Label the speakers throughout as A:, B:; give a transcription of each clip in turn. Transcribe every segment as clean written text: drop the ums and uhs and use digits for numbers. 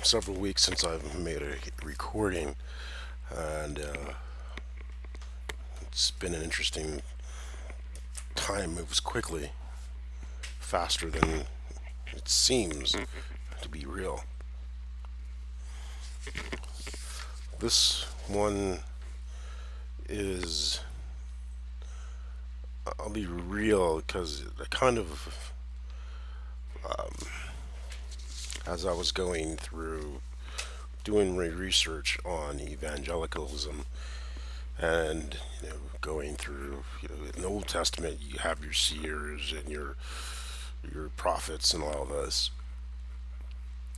A: several weeks since I've made a recording, and it's been an interesting time. Moves quickly, faster than it seems to be real. This one is, I'll be real, because I kind of, as I was going through doing my research on evangelicalism and going through in the Old Testament, you have your seers and your prophets and all this,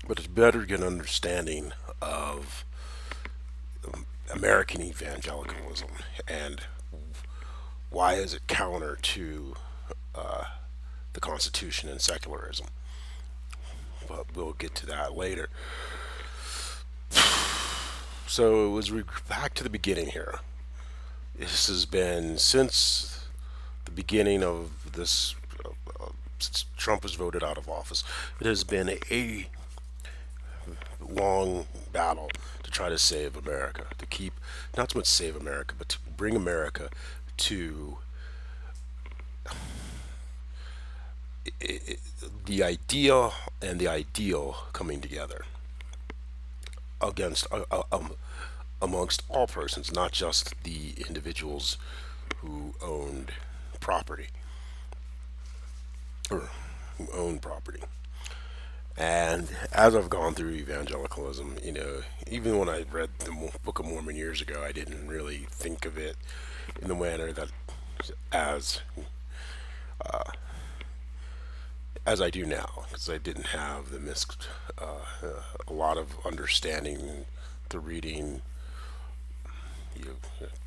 A: but it's better to get an understanding of American evangelicalism and why is it counter to the Constitution and secularism. But we'll get to that later. So it was back to the beginning here. This has been since the beginning of this. Since Trump was voted out of office, it has been a long battle to try to save America, to keep, not so much save America, but to bring America to the idea and the ideal coming together against amongst all persons, not just the individuals who property who own property. And as I've gone through evangelicalism, even when I read the Book of Mormon years ago, I didn't really think of it in the manner that as as I do now, because I didn't have a lot of understanding the reading.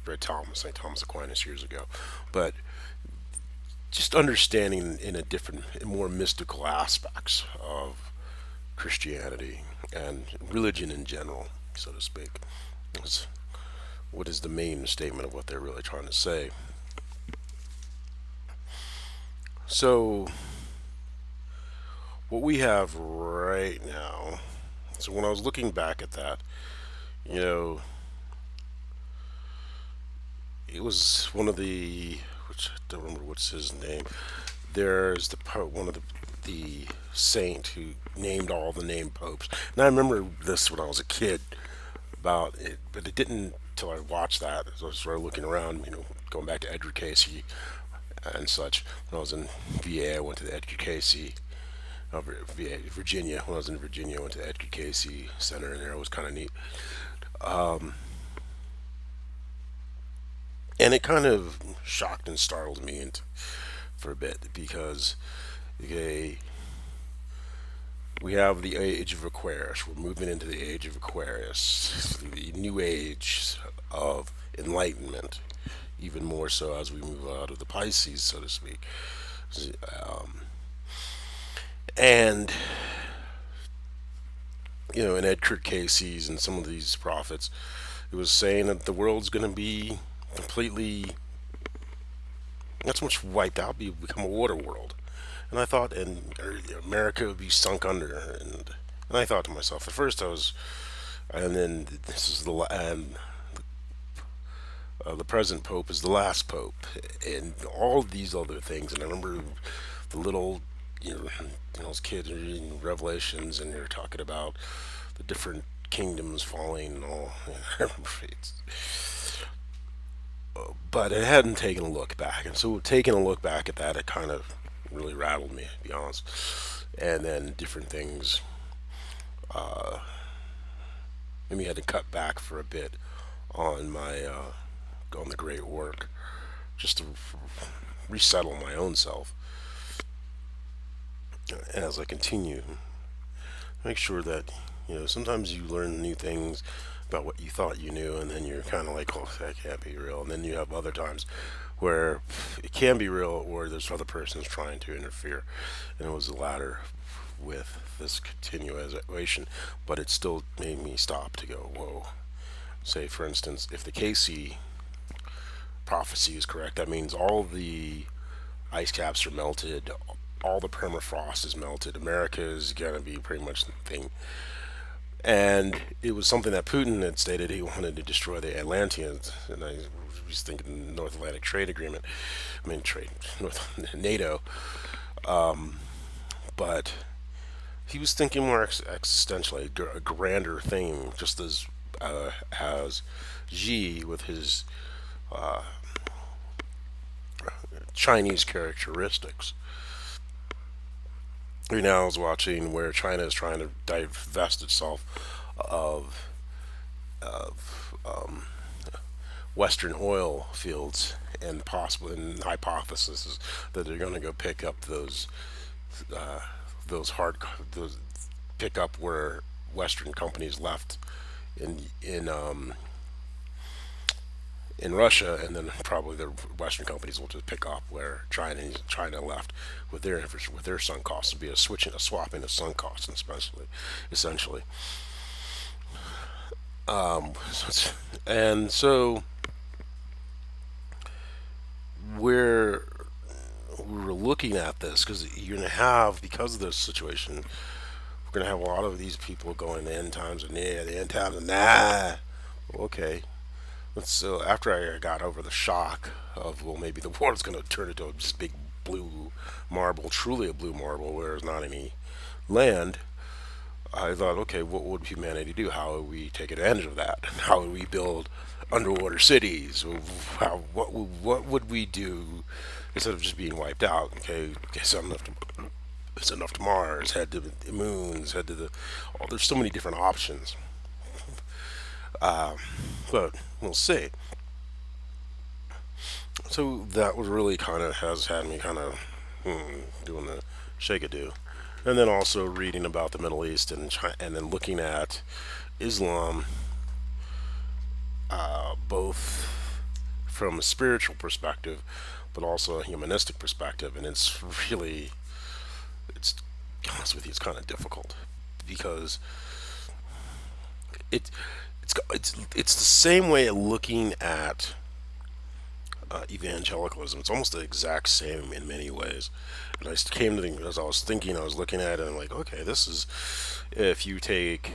A: Read St. Thomas Aquinas years ago, but just understanding in a different, more mystical aspects of Christianity and religion in general, so to speak. Is what is the main statement of what they're really trying to say. So, what we have right now, so when I was looking back at that, you know, it was one of the, which I don't remember what's his name. There's one of the saint who named all the named popes, and I remember this when I was a kid about it, but it didn't until I watched that. As I started looking around, going back to Edgar Casey and such. When I was in VA, I went to the Edgar Casey, VA, Virginia. When I was in Virginia, I went to the Edgar Casey Center, and there it was kind of neat. And it kind of shocked and startled me for a bit because, okay, we have the age of Aquarius. We're moving into the age of Aquarius, the new age of enlightenment, even more so as we move out of the Pisces, so to speak. Um, and in Edgar Casey's and some of these prophets, it was saying that the world's going to be completely, not so much wiped out, become a water world. And I thought, and America would be sunk under. And I thought to myself, at first I was, and then this is the present pope is the last pope, and all these other things. And I remember the little, those kids are reading Revelations, and they're talking about the different kingdoms falling and all. But I hadn't taken a look back, and so taking a look back at that, it kind of really rattled me, to be honest. And then different things made me had to cut back for a bit on my on the great work, just to resettle my own self as I continue. Make sure that sometimes you learn new things about what you thought you knew, and then you're kind of like, oh, that can't be real. And then you have other times where it can be real, or there's other persons trying to interfere. And it was the latter with this continuation, but it still made me stop to go, whoa. Say, for instance, if the Casey prophecy is correct, that means all the ice caps are melted, all the permafrost is melted. America is gonna be pretty much the thing, And it was something that Putin had stated he wanted to destroy the Atlanteans, and I was thinking North Atlantic Trade Agreement. I mean, trade, North NATO. But he was thinking more existentially, a grander thing, just as Xi with his Chinese characteristics. Right now, I was watching where China is trying to divest itself of Western oil fields, and possible and hypothesis is that they're going to go pick up uh, those hard those pick up where Western companies left in Russia, and then probably the Western companies will just pick up where China left with their sunk costs. It'll be a swapping of sunk costs, especially essentially. And so we're we're looking at this because you're gonna have, because of this situation, we're gonna have a lot of these people going the end times and yeah, the end times and nah. Okay, so after I got over the shock of, well, maybe the world's going to turn into a just big blue marble, truly a blue marble, where there's not any land, I thought, okay, what would humanity do? How would we take advantage of that? How would we build underwater cities? What would we do instead of just being wiped out? Okay, it's enough to Mars, head to the moons, head to the. Oh, there's so many different options, but we'll see. So that was really kind of has had me kind of doing the shake a do, and then also reading about the Middle East and and then looking at Islam, both from a spiritual perspective, but also a humanistic perspective, and it's really it's to be honest with you, it's kind of difficult because it it's the same way of looking at evangelicalism. It's almost the exact same in many ways. And I came to think, as I was thinking, I was looking at it, and I'm like, okay, this is if you take,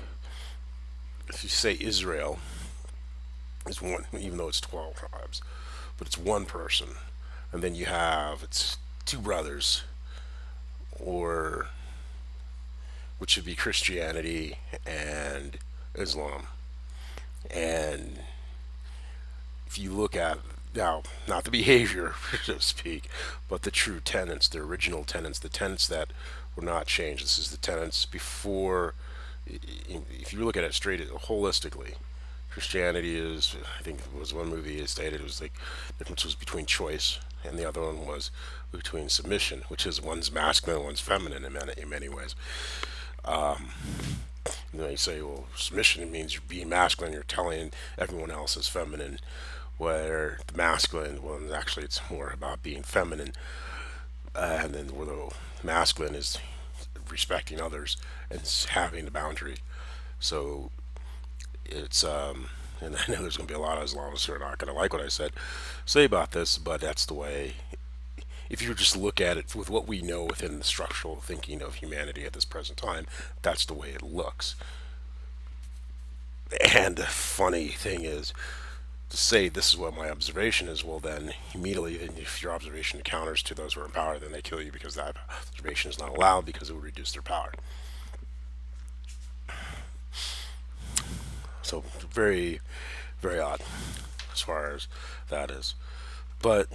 A: if you say Israel is one, even though it's 12 tribes, but it's one person, and then you have it's two brothers, or which would be Christianity and Islam. And if you look at now, not the behavior, so to speak, but the true tenets, the original tenets, the tenets that were not changed. This is the tenets before. If you look at it straight, holistically, Christianity is. I think it was one movie it stated it was like the difference was between choice, and the other one was between submission, which is one's masculine, one's feminine in many ways. You say, well, submission means you're being masculine, you're telling everyone else is feminine, where the masculine, well, actually it's more about being feminine, and then where the masculine is respecting others and having the boundary. So it's, and I know there's going to be a lot of Islamists who are not going to like what I say about this, but that's the way. If you just look at it with what we know within the structural thinking of humanity at this present time, that's the way it looks. And the funny thing is, to say this is what my observation is, well, then immediately, if your observation counters to those who are in power, then they kill you because that observation is not allowed because it would reduce their power. So, very, very odd as far as that is. But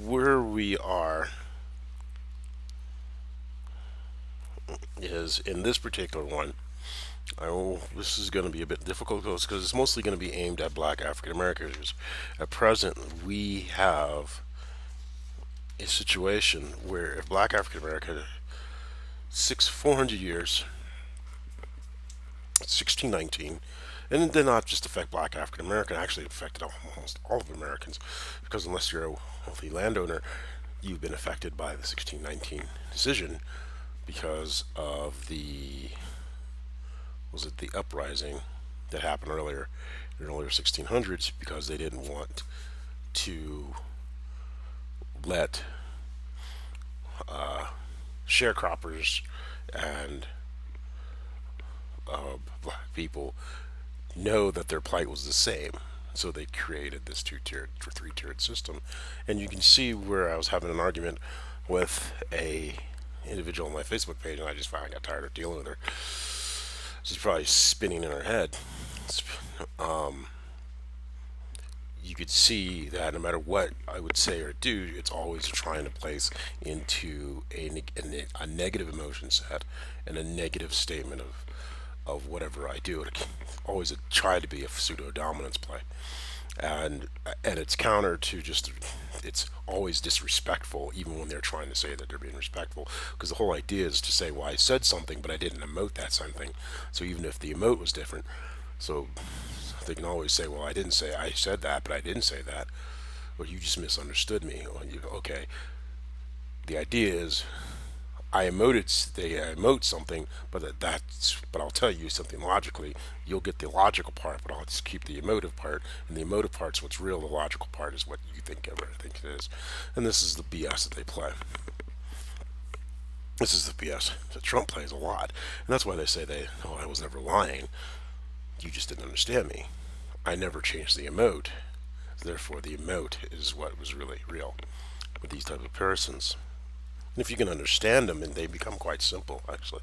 A: where we are is in this particular one. This is going to be a bit difficult because it's mostly going to be aimed at Black African Americans. At present, we have a situation where if Black African American 400 years, 1619, and it did not just affect Black African American, actually it affected almost all of Americans, because unless you're a wealthy landowner, you've been affected by the 1619 decision because of the, was it the uprising that happened earlier in the earlier 1600s, because they didn't want to let sharecroppers and black people know that their plight was the same. So they created this two-tiered, three-tiered system, and you can see where I was having an argument with a individual on my Facebook page, and I just finally got tired of dealing with her. She's probably spinning in her head. You could see that no matter what I would say or do, it's always trying to place into a negative emotion set and a negative statement of whatever I do. It always try to be a pseudo dominance play, and it's counter to just it's always disrespectful, even when they're trying to say that they're being respectful, because the whole idea is to say, well, I said something but I didn't emote that something. So even if the emote was different, so they can always say, well, I didn't say, I said that but I didn't say that, or you just misunderstood me. Or you go, okay, the idea is they emote something, but but I'll tell you something logically. You'll get the logical part, but I'll just keep the emotive part, and the emotive part's what's real. The logical part is what you think it is, and this is the BS that they play. This is the BS that Trump plays a lot, and that's why they say I was never lying. You just didn't understand me. I never changed the emote. Therefore, the emote is what was really real with these type of persons. And if you can understand them, and they become quite simple, actually.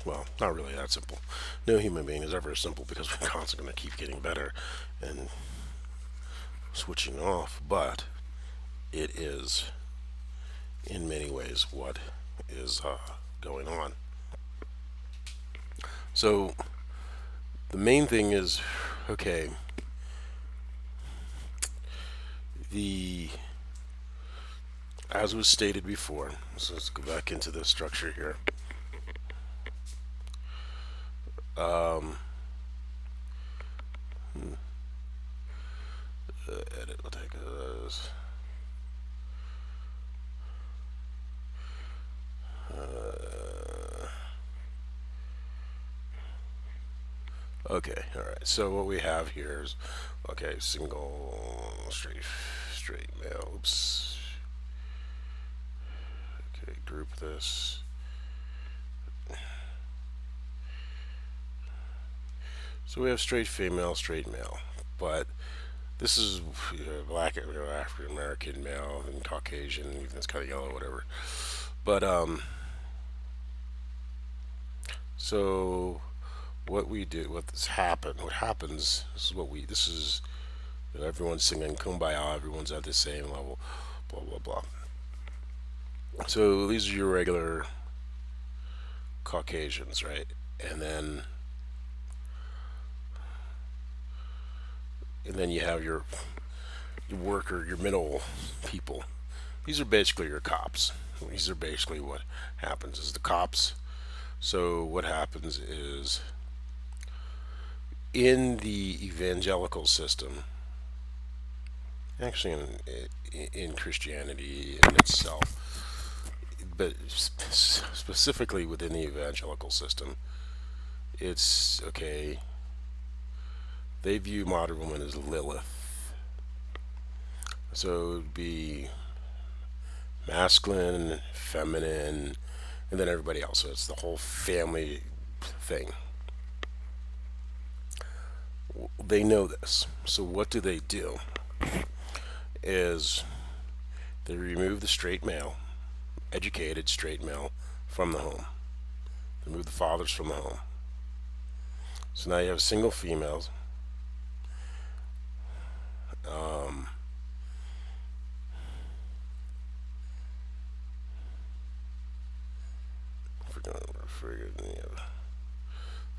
A: Well, not really that simple. No human being is ever simple because we're constantly going to keep getting better and switching off. But it is, in many ways, what is going on. So the main thing is, okay, the as was stated before, so let's go back into the structure here. Edit, we'll take those. Okay, all right. So what we have here is, okay, single straight male. Oops. Okay, group this. So we have straight female, straight male, but this is black, African American male, and Caucasian, even it's kind of yellow, whatever. But so what we do, what happens. This is everyone's singing Kumbaya, everyone's at the same level, blah blah blah. So these are your regular Caucasians, right? And then you have your worker, your middle people. These are basically your cops. These are basically what happens is the cops. So what happens is in the evangelical system, actually in Christianity in itself, but specifically within the evangelical system, it's okay. They view modern woman as Lilith, so it would be masculine, feminine, and then everybody else. So it's the whole family thing. They know this. So what do? Is they remove the straight male, educated straight male, from the home. They remove the fathers from the home. So now you have single females.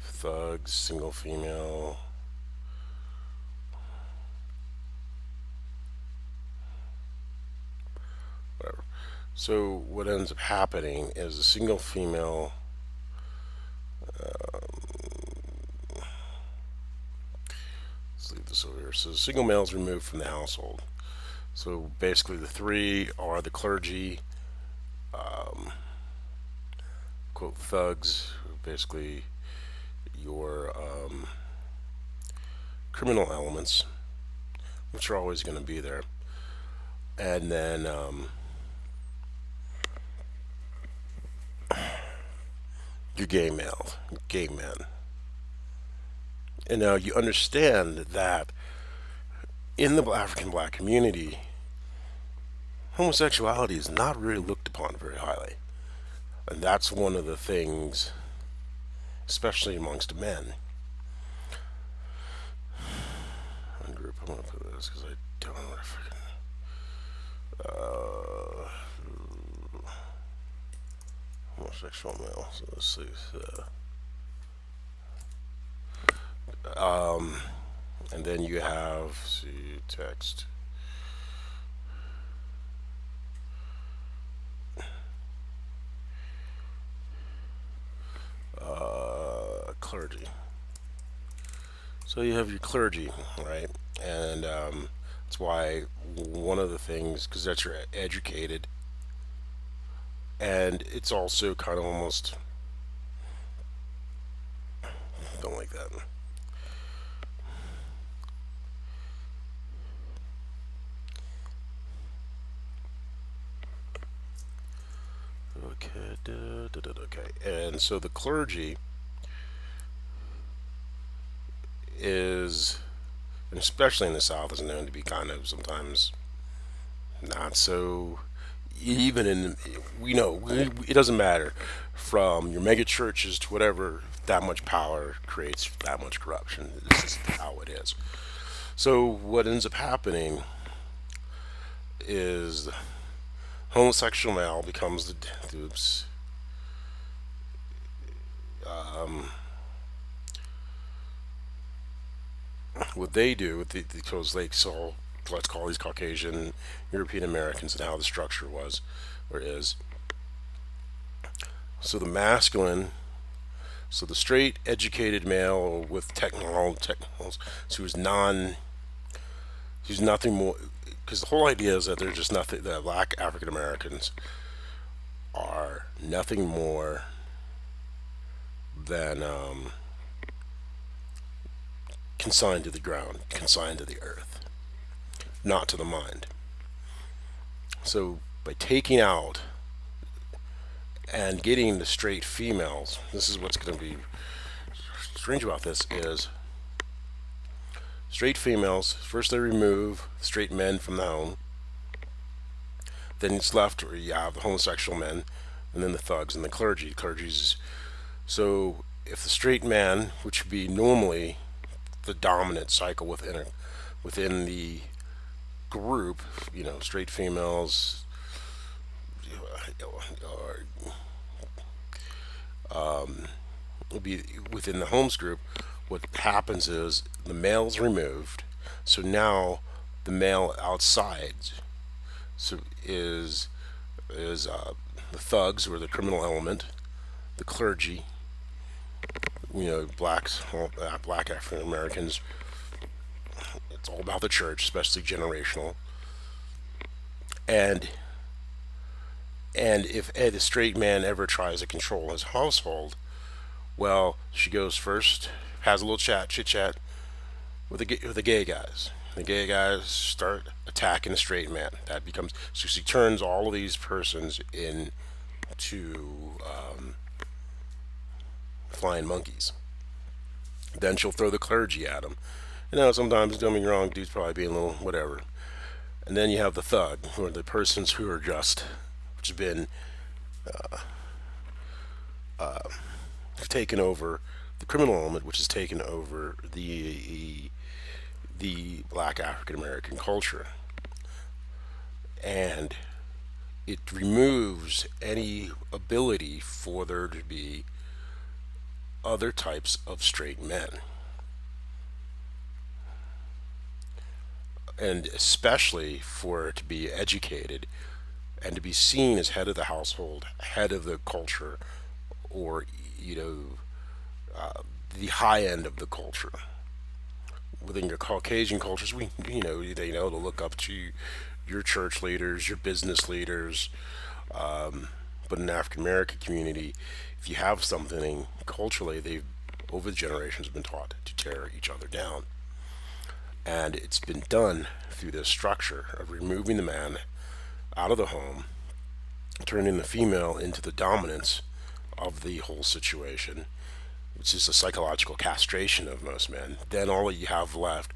A: Thugs, single female. Whatever. So what ends up happening is a single female. Let's leave this over here. So the single male is removed from the household. So basically, the three are the clergy, quote thugs, basically your criminal elements, which are always going to be there. and then your gay men. And now you understand that in the African black community, homosexuality is not really looked upon very highly. And that's one of the things, especially amongst men. One group, I'm going to put this because I don't know what I freaking. Homosexual male. So let's see. And then you have, see, text. Clergy. So you have your clergy, right? And that's why one of the things, because that's your educated, and it's also kind of almost, don't like that. Okay, okay. And so the clergy is, and especially in the South, is known to be kind of sometimes not so. Even in, we know it doesn't matter from your mega churches to whatever. That much power creates that much corruption. This is how it is. So what ends up happening is homosexual male becomes the oops, what they do with because they saw, let's call these Caucasian European Americans, and how the structure was or is. So the masculine, so the straight educated male with technicals, so who's nothing more, because the whole idea is that they're just nothing. That black African Americans are nothing more than consigned to the ground, consigned to the earth, not to the mind. So by taking out and getting the straight females, this is what's going to be strange about this is straight females, first they remove straight men from the home, then it's left where you have the homosexual men, and then the thugs and the clergy. Clergy's, so if the straight man, which would be normally the dominant cycle within the group, straight females, or will be within the homes group. What happens is the male's removed, so now the male outside, so is the thugs or the criminal element, the clergy, black African Americans. It's all about the church, especially generational. And if a straight man ever tries to control his household, well, she goes first, has a little chit chat with the gay guys. The gay guys start attacking the straight man. That becomes, so she turns all of these persons into flying monkeys. Then she'll throw the clergy at him. Sometimes, don't get me wrong, dude's probably being a little whatever. And then you have the thug, who are the persons who are just, which have been taken over, the criminal element, which has taken over the black African American culture. And it removes any ability for there to be other types of straight men. And especially for it to be educated and to be seen as head of the household, head of the culture, or, the high end of the culture. Within your Caucasian cultures, they know to look up to your church leaders, your business leaders. But in the African American community, if you have something culturally, they've over the generations been taught to tear each other down. And it's been done through this structure of removing the man, out of the home, turning the female into the dominance of the whole situation, which is a psychological castration of most men. Then all you have left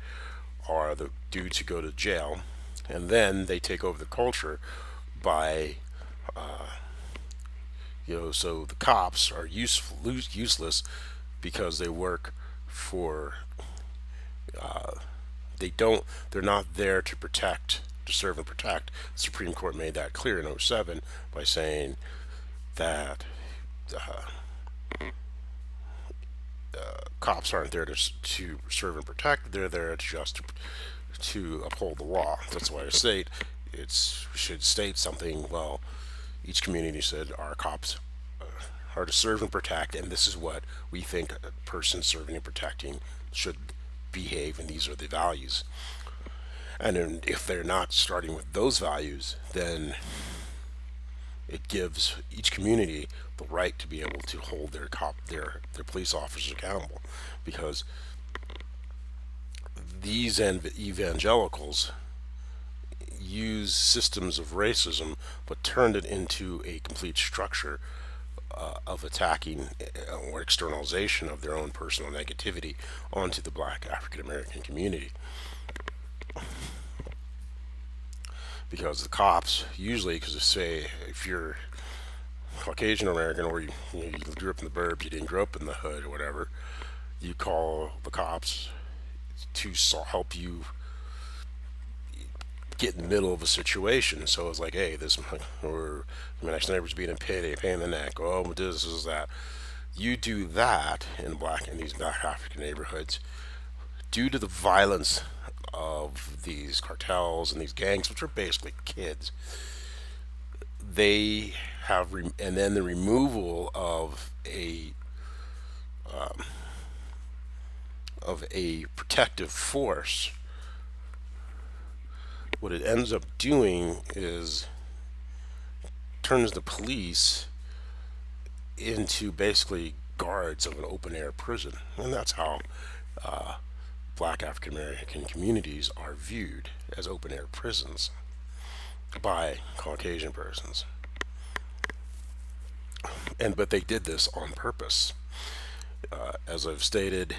A: are the dudes who go to jail, and then they take over the culture by, so the cops are useless because they work for, they don't, they're not there to protect, to serve and protect. The Supreme Court made that clear in '07 by saying that cops aren't there to serve and protect. They're there to uphold the law. That's why I state it's should state something. Well, each community said our cops are to serve and protect, and this is what we think a person serving and protecting should behave, and these are the values. And then if they're not starting with those values, then it gives each community the right to be able to hold their police officers accountable, because these evangelicals use systems of racism but turned it into a complete structure of attacking or externalization of their own personal negativity onto the black African American community. Because the cops usually, because they say if you're Caucasian American, or you grew up in the burbs, you didn't grow up in the hood or whatever, you call the cops to help you get in the middle of a situation. So it's like, hey, this, or my next neighbor's being a pain in the neck. Oh, this is that. You do that in these black African neighborhoods due to the violence of these cartels and these gangs, which are basically kids. They have, and then the removal of a protective force. What it ends up doing is turns the police into basically guards of an open air prison, and that's how black African American communities are viewed, as open air prisons by Caucasian persons. But they did this on purpose. As I've stated,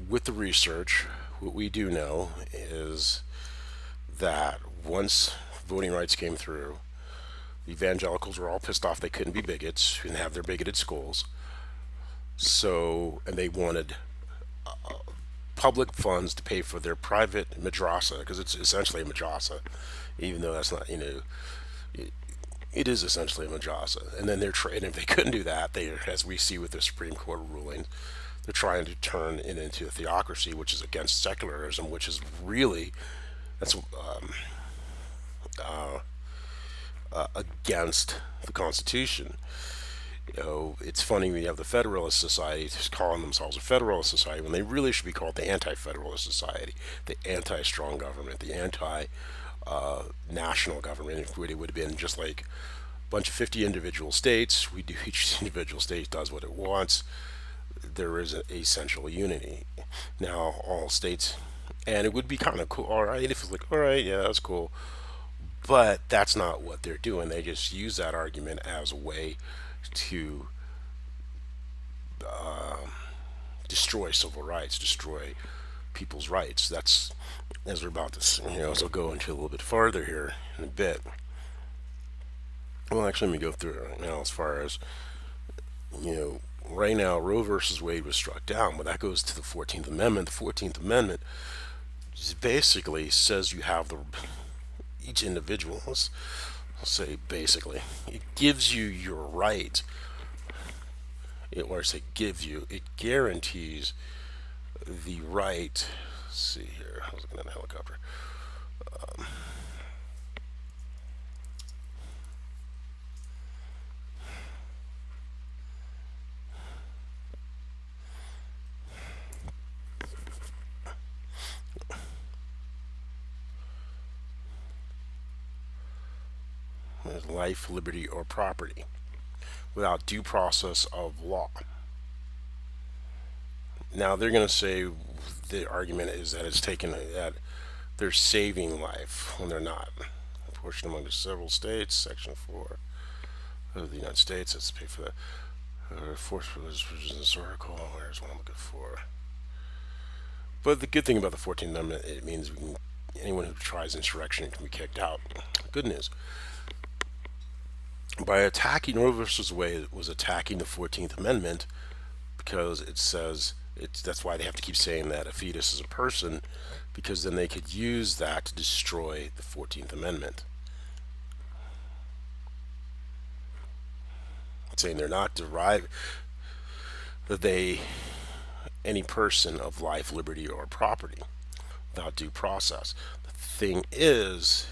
A: with the research, what we do know is that once voting rights came through, the evangelicals were all pissed off they couldn't be bigots and have their bigoted schools. So, and they wanted public funds to pay for their private madrasa, because it's essentially a madrasa, even though that's not, it is essentially a madrasa. And then and if they couldn't do that, they, as we see with the Supreme Court ruling, they're trying to turn it into a theocracy, which is against secularism, which is really, that's against the Constitution. It's funny when you have the Federalist Society calling themselves a Federalist Society when they really should be called the Anti-Federalist Society, the anti-strong government, the anti-national government. It would have been just like a bunch of 50 individual states. Each individual state does what it wants. There is a central unity. Now all states, and it would be kind of cool. All right, if it's like, all right, yeah, that's cool, but that's not what they're doing. They just use that argument as a way to destroy civil rights, destroy people's rights. That's, as we're about to, as I'll go into a little bit farther here in a bit. Well, actually, let me go through it right now. As far as, right now, Roe versus Wade was struck down, but that goes to the 14th Amendment. The 14th Amendment basically says you have each individual, let's say basically, it gives you your right, or I say gives you, it guarantees the right, let's see here, I was looking at a helicopter, life, liberty, or property without due process of law. Now they're going to say the argument is that it's taken that they're saving life when they're not. portion among the several states. Section 4 of the United States. Let's pay for the force provisions historical. Where's what I'm looking for? But the good thing about the 14th Amendment, it means anyone who tries insurrection can be kicked out. Good news. By attacking Roe versus Wade, it was attacking the 14th Amendment because it says that's why they have to keep saying that a fetus is a person, because then they could use that to destroy the 14th Amendment. Saying they're not derived, that they, any person of life, liberty, or property without due process. The thing is,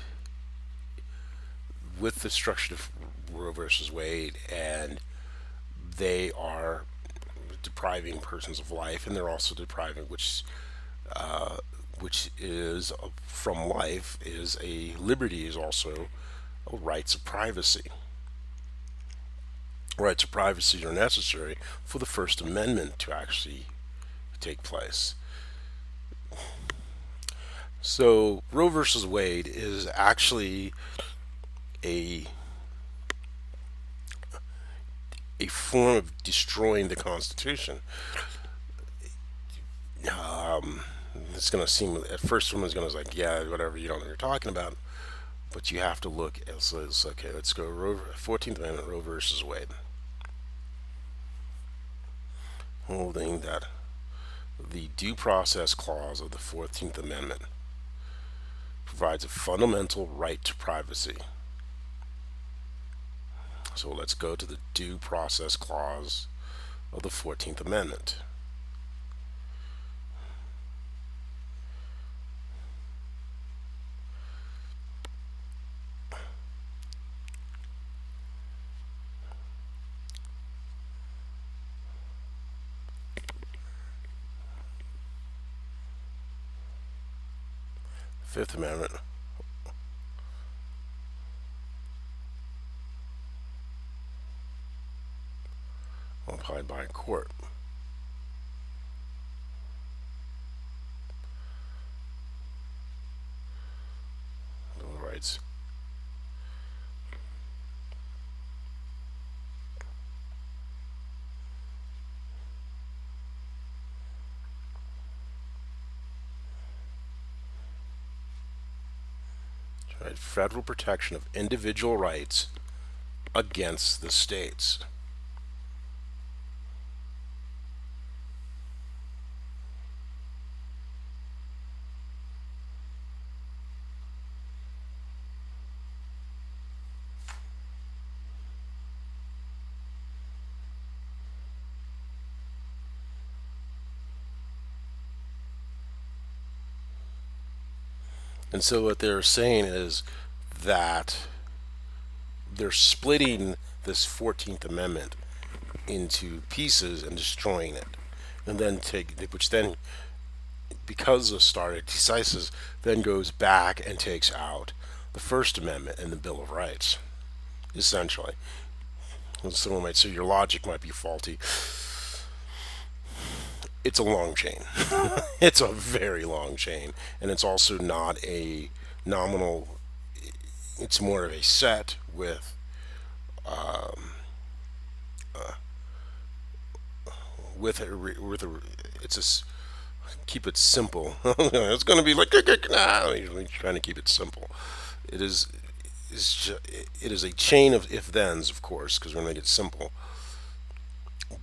A: with the destruction of Roe versus Wade, and they are depriving persons of life, and they're also depriving, which is from life, is a liberty, is also a rights of privacy. Rights of privacy are necessary for the First Amendment to actually take place. So Roe versus Wade is actually a form of destroying the Constitution. It's going to seem at first someone's going to like, yeah, whatever, you don't know what you're talking about, but you have to look. It's okay. Let's go. 14th Amendment, Roe versus Wade, holding that the due process clause of the 14th Amendment provides a fundamental right to privacy. So let's go to the due process clause of the 14th Amendment. Fifth Amendment. Applied by a court. Bill of Rights. Right, federal protection of individual rights against the states. And so what they're saying is that they're splitting this 14th Amendment into pieces and destroying it. And then which then, because of stare decisis, then goes back and takes out the First Amendment and the Bill of Rights, essentially. And someone might say your logic might be faulty. It's a long chain. It's a very long chain, and it's also not a nominal. It's more of a set with it's keep it simple. It's going to be like nah, usually trying to keep it simple. It is it is a chain of if thens, of course, because we're going to get simple.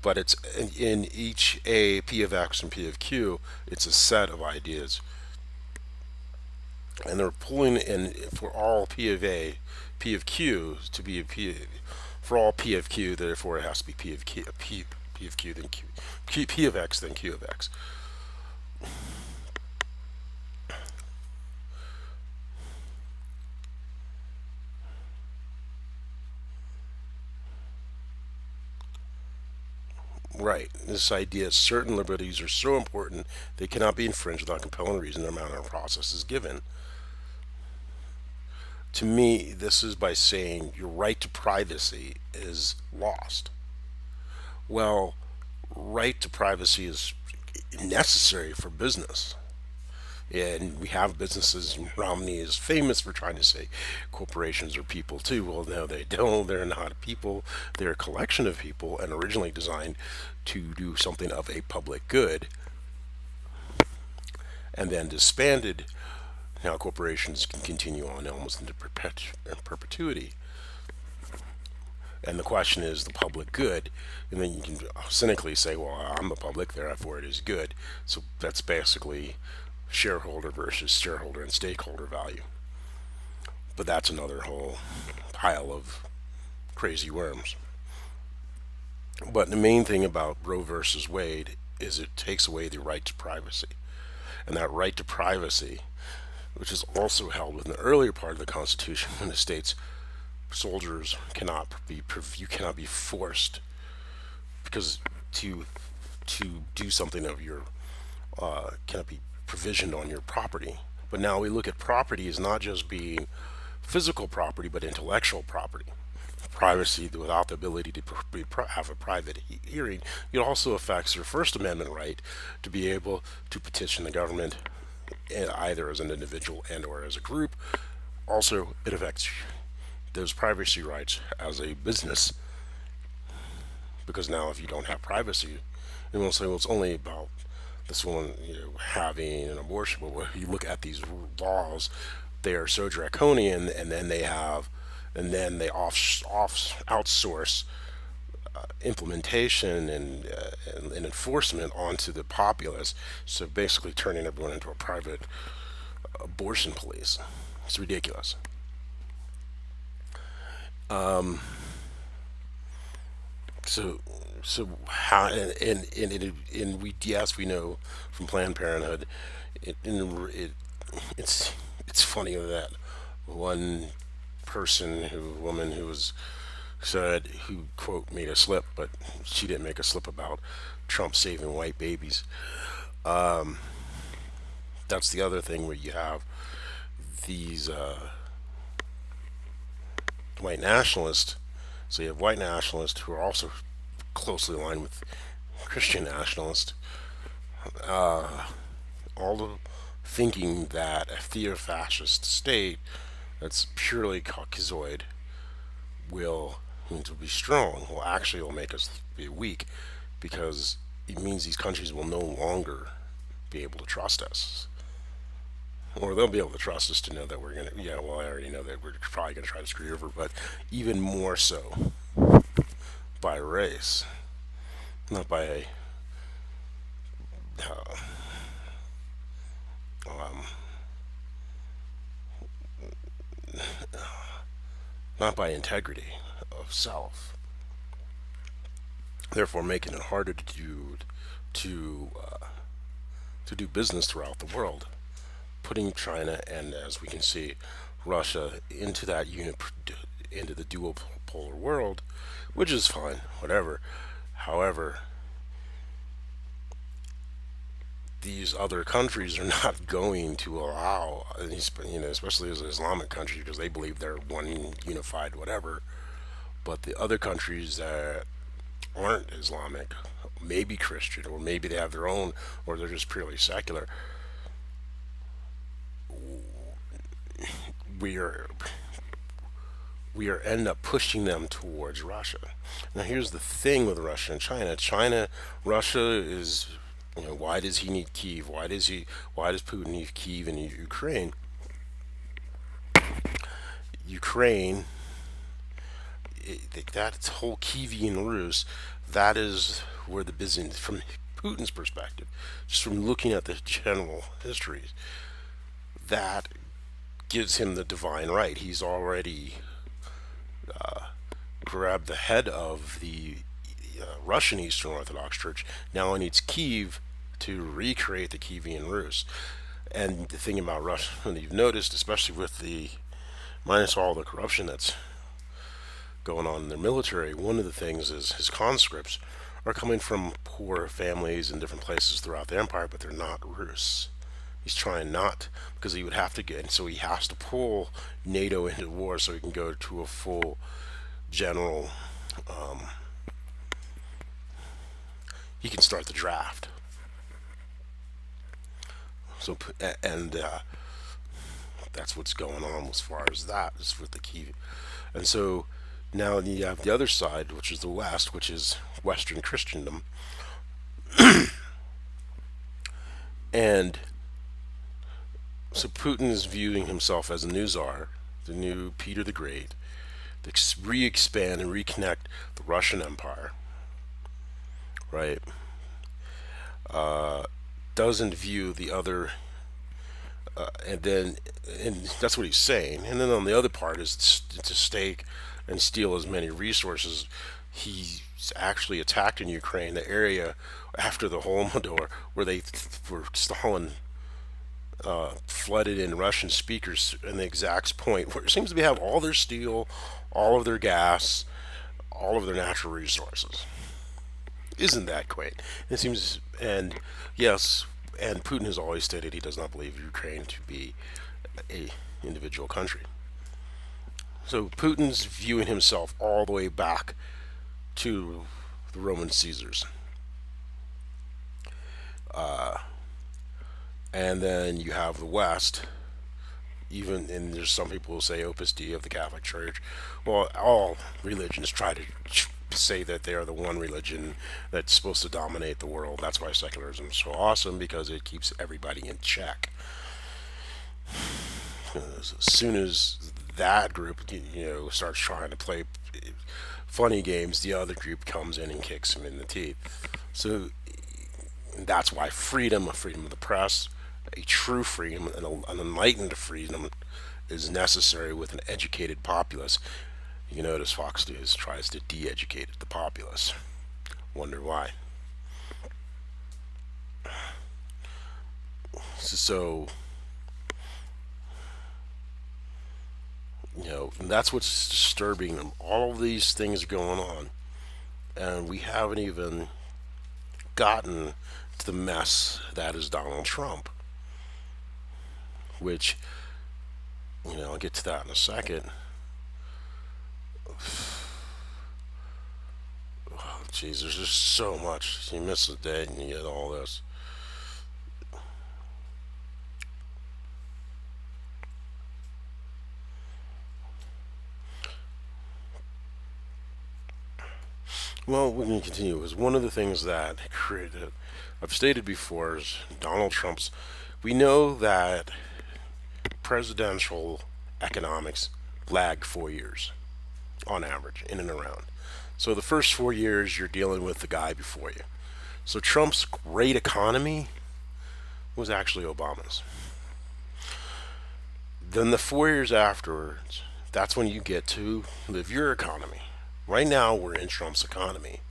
A: But it's in each A, P of X and P of Q, it's a set of ideas. And they're pulling in for all P of A, P of Q to be a P, for all P of Q, therefore it has to be P of Q, P of Q, then P of X, then Q of X. Right. This idea certain liberties are so important they cannot be infringed without compelling reason or manner of process is given. To me, this is by saying your right to privacy is lost. Well, right to privacy is necessary for business. And we have businesses. Romney is famous for trying to say corporations are people too. Well, no, they don't. They're not people. They're a collection of people and originally designed to do something of a public good and then disbanded. Now corporations can continue on almost into perpetuity. And the question is the public good. And then you can cynically say, well, I'm the public, therefore it is good. So that's basically shareholder versus shareholder and stakeholder value. But that's another whole pile of crazy worms. But the main thing about Roe versus Wade is it takes away the right to privacy. And that right to privacy, which is also held within the earlier part of the Constitution, when it states soldiers cannot be you cannot be forced because to do something of your cannot be provisioned on your property. But now we look at property as not just being physical property, but intellectual property. Privacy without the ability to have a private hearing, it also affects your First Amendment right to be able to petition the government, either as an individual and or as a group. Also, it affects those privacy rights as a business, because now if you don't have privacy, they will say, well, it's only about this woman, having an abortion. But when you look at these laws, they are so draconian, and then they outsource implementation and enforcement onto the populace. So basically, turning everyone into a private abortion police. It's ridiculous. So, so how and we, yes, we know from Planned Parenthood, it's funny that one woman who was said who quote made a slip, but she didn't make a slip about Trump saving white babies. That's the other thing where you have these white nationalists. So you have white nationalists who are also closely aligned with Christian nationalists, all the thinking that a theofascist state that's purely Caucasoid will to be strong. Well, actually, it will make us be weak because it means these countries will no longer be able to trust us. Or they'll be able to trust us to know that we're going to, yeah, well, I already know that we're probably going to try to screw you over, but even more so by race, not by uh, um, not by integrity of self. Therefore, making it harder to to do business throughout the world, putting China and, as we can see, Russia into that into the dual polar world, which is fine, whatever. However, these other countries are not going to allow, especially as an Islamic country, because they believe they're one unified whatever. But the other countries that aren't Islamic, maybe Christian, or maybe they have their own, or they're just purely secular, we are we are end up pushing them towards Russia. Now, here's the thing with Russia and China. Russia is, why does he need Kiev? Why does Putin need Kiev and Ukraine? Ukraine, that whole Kievian Rus, that is where the business, from Putin's perspective, just from looking at the general histories, that gives him the divine right. He's already grabbed the head of the Russian Eastern Orthodox Church. Now he needs Kiev to recreate the Kievian Rus. And the thing about Russia, and you've noticed, especially with the minus all the corruption that's going on in their military, one of the things is his conscripts are coming from poor families in different places throughout the empire, but they're not Rus. He's trying not, because he would have to get, and so he has to pull NATO into war so he can go to a full general. He can start the draft. So and that's what's going on as far as that is with the key. And so now you have the other side, which is the West, which is Western Christendom, and so Putin is viewing himself as a new czar, the new Peter the Great, to re-expand and reconnect the Russian Empire, right? Doesn't view the other, and then, and that's what he's saying. And then on the other part is to stake and steal as many resources. He's actually attacked in Ukraine, the area after the Holodomor, where they were Stalin flooded in Russian speakers in the exact point where it seems to be have all their steel, all of their gas, all of their natural resources. Isn't that great? It seems, and yes, and Putin has always stated he does not believe Ukraine to be a individual country. So Putin's viewing himself all the way back to the Roman Caesars. And then you have the West, even, and there's some people who say Opus Dei of the Catholic Church. Well, all religions try to say that they are the one religion that's supposed to dominate the world. That's why secularism is so awesome, because it keeps everybody in check. As soon as that group, starts trying to play funny games, the other group comes in and kicks them in the teeth. So that's why freedom of the press, a true freedom, an enlightened freedom, is necessary with an educated populace. You notice Fox News tries to de-educate the populace. Wonder why. So, and that's what's disturbing them. All of these things going on, and we haven't even gotten to the mess that is Donald Trump, which, I'll get to that in a second. Oh, geez, there's just so much. You miss a day and you get all this. Well, we're going to continue. Because one of the things that created, I've stated before, is Donald Trump's. We know that presidential economics lag 4 years on average, in and around. So the first 4 years, you're dealing with the guy before you. So Trump's great economy was actually Obama's. Then the 4 years afterwards, that's when you get to live your economy. Right now, we're in Trump's economy.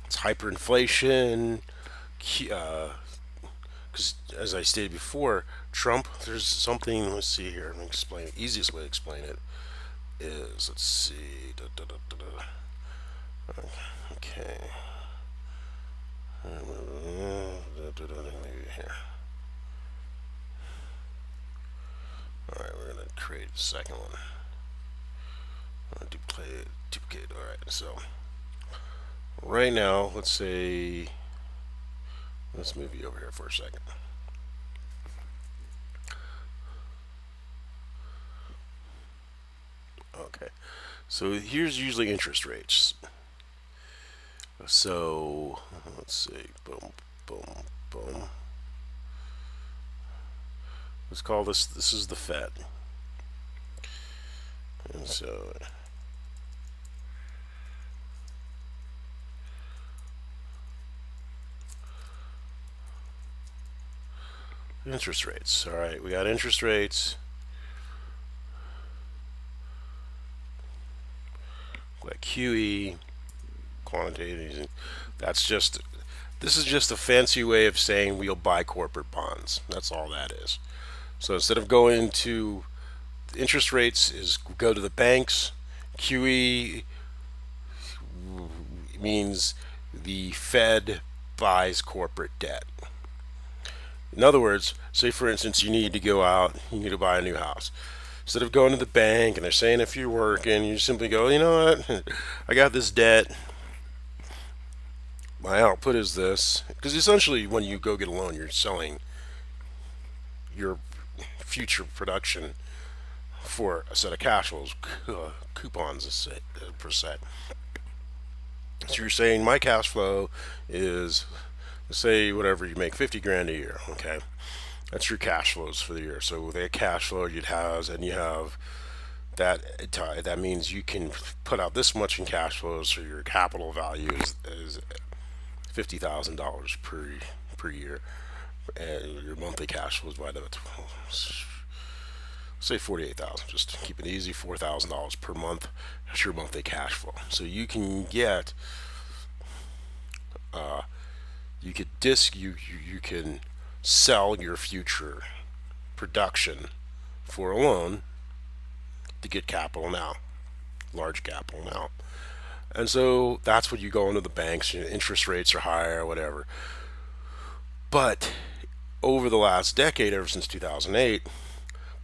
A: It's hyperinflation. Because, as I stated before, Trump, there's something, let's see here, let me explain it. Easiest way to explain it is, let's see, okay. Maybe here. Alright, we're going to create a second one. Duplicate. Alright, so right now, let's say, let's move you over here for a second. Okay, so here's usually interest rates. So let's see, boom, boom, boom. Let's call this is the Fed. And so interest rates. All right, we got interest rates. We got QE, quantitative. This is just a fancy way of saying we'll buy corporate bonds. That's all that is. So instead of going to interest rates, is go to the banks. QE means the Fed buys corporate debt. In other words, say for instance you need to go out, you need to buy a new house. Instead of going to the bank and they're saying if you're working, you simply go, you know what, I got this debt. My output is this. Because essentially when you go get a loan, you're selling your future production for a set of cash flows, coupons, per se. So you're saying my cash flow is, say, whatever you make 50 grand a year. Okay, that's your cash flows for the year. So with that cash flow you'd have, and you have that means you can put out this much in cash flows. So your capital value is $50,000 per year, and your monthly cash flows by the say 48,000. Just to keep it easy, $4,000 per month. That's your monthly cash flow. So you can get you could you can sell your future production for a loan to get capital now, large capital now. And so that's what you go into the banks. Interest rates are higher, or whatever. But over the last decade, ever since 2008,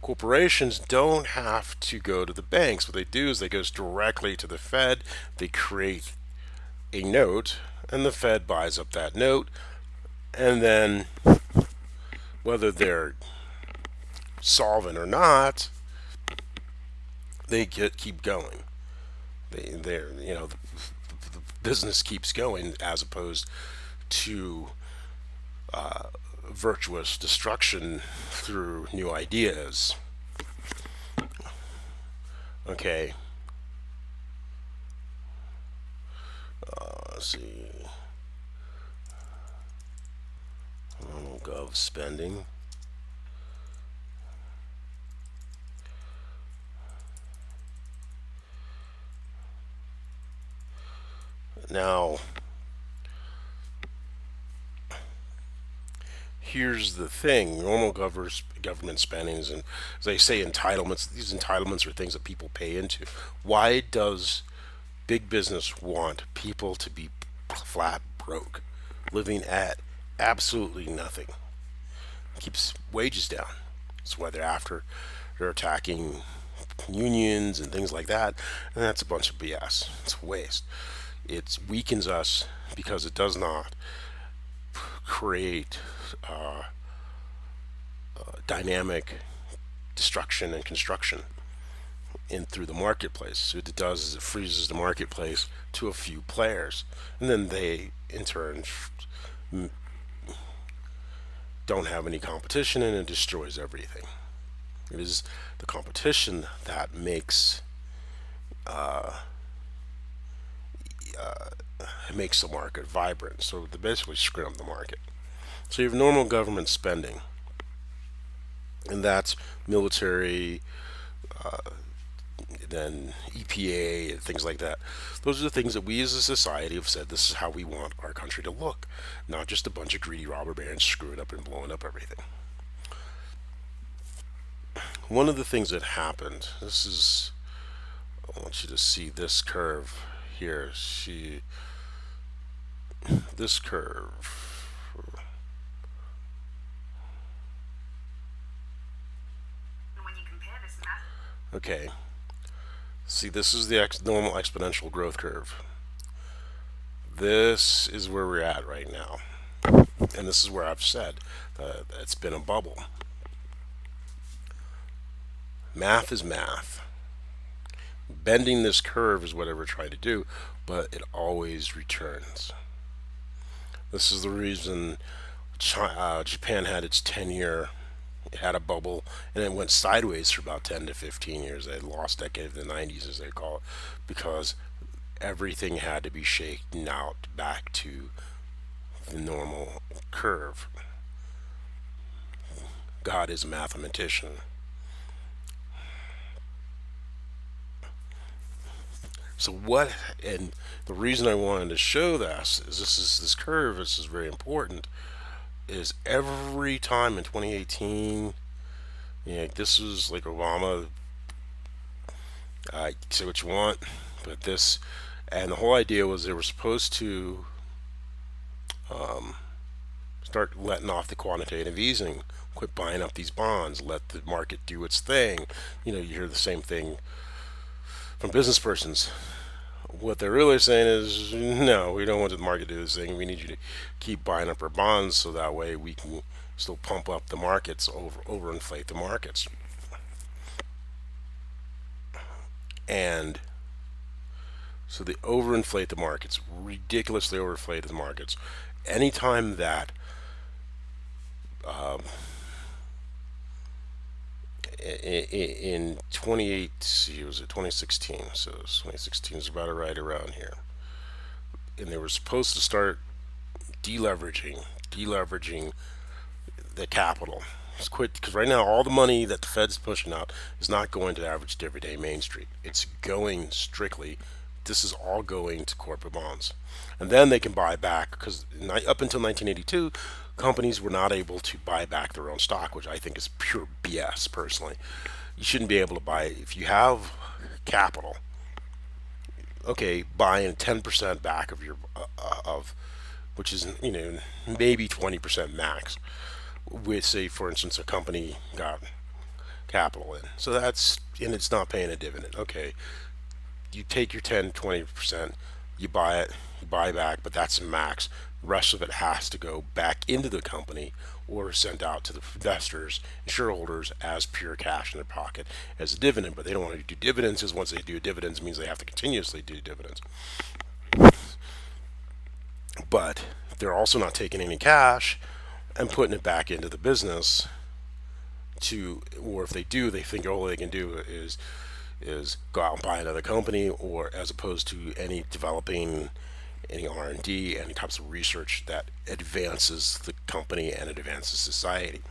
A: corporations don't have to go to the banks. What they do is they go directly to the Fed. They create a note, and the Fed buys up that note. And then, whether they're solvent or not, they keep going. They're the business keeps going, as opposed to virtuous destruction through new ideas. Okay. Let's see. Gov spending. Now, here's the thing: normal government spendings, and as they say, entitlements. These entitlements are things that people pay into. Why does big business want people to be flat broke, living at absolutely nothing? Keeps wages down. That's why they're attacking unions and things like that, and that's a bunch of BS. It's waste. It weakens us because it does not create dynamic destruction and construction in through the marketplace. So what it does is it freezes the marketplace to a few players, and then they in turn don't have any competition, and it destroys everything. It is the competition that makes the market vibrant. So they basically scrim the market. So you have normal government spending, and that's military, then EPA, and things like that. Those are the things that we as a society have said this is how we want our country to look, not just a bunch of greedy robber barons screwing up and blowing up everything. One of the things that happened, I want you to see this curve here. This curve. Okay. See, this is the normal exponential growth curve. This is where we're at right now. And this is where I've said it's been a bubble. Math is math. Bending this curve is what we're trying to do, but it always returns. This is the reason Japan had its 10-year, it had a bubble, and it went sideways for about 10 to 15 years. They lost decade of the 90s, as they call it, because everything had to be shaken out back to the normal curve. God is a mathematician. So and the reason I wanted to show this is this curve. This is very important. Is every time in 2018, this was like Obama. Say what you want, but this, and the whole idea was they were supposed to start letting off the quantitative easing, quit buying up these bonds, let the market do its thing. You hear the same thing from business persons. What they're really saying is, no, we don't want the market to do this thing. We need you to keep buying up our bonds so that way we can still pump up the markets, overinflate the markets. And so they overinflate the markets, ridiculously overinflate the markets. Anytime that in 28, see, was it 2016? So 2016 is about right around here. And they were supposed to start deleveraging the capital. It's quit because right now all the money that the Fed's pushing out is not going to average everyday Main Street. It's going strictly. This is all going to corporate bonds, and then they can buy back because up until 1982, companies were not able to buy back their own stock, which I think is pure BS. Personally, you shouldn't be able to buy if you have capital. Okay, buying 10% back of your of which is maybe 20% max. With say for instance a company got capital in, so that's and it's not paying a dividend. Okay, you take your 10-20%, you buy it, you buy back, but that's the max. The rest of it has to go back into the company or sent out to the investors and shareholders as pure cash in their pocket as a dividend. But they don't want to do dividends because once they do dividends, it means they have to continuously do dividends. But they're also not taking any cash and putting it back into the business to, or if they do, they think all they can do is go out and buy another company, or as opposed to any developing any R&D, any types of research that advances the company and it advances society.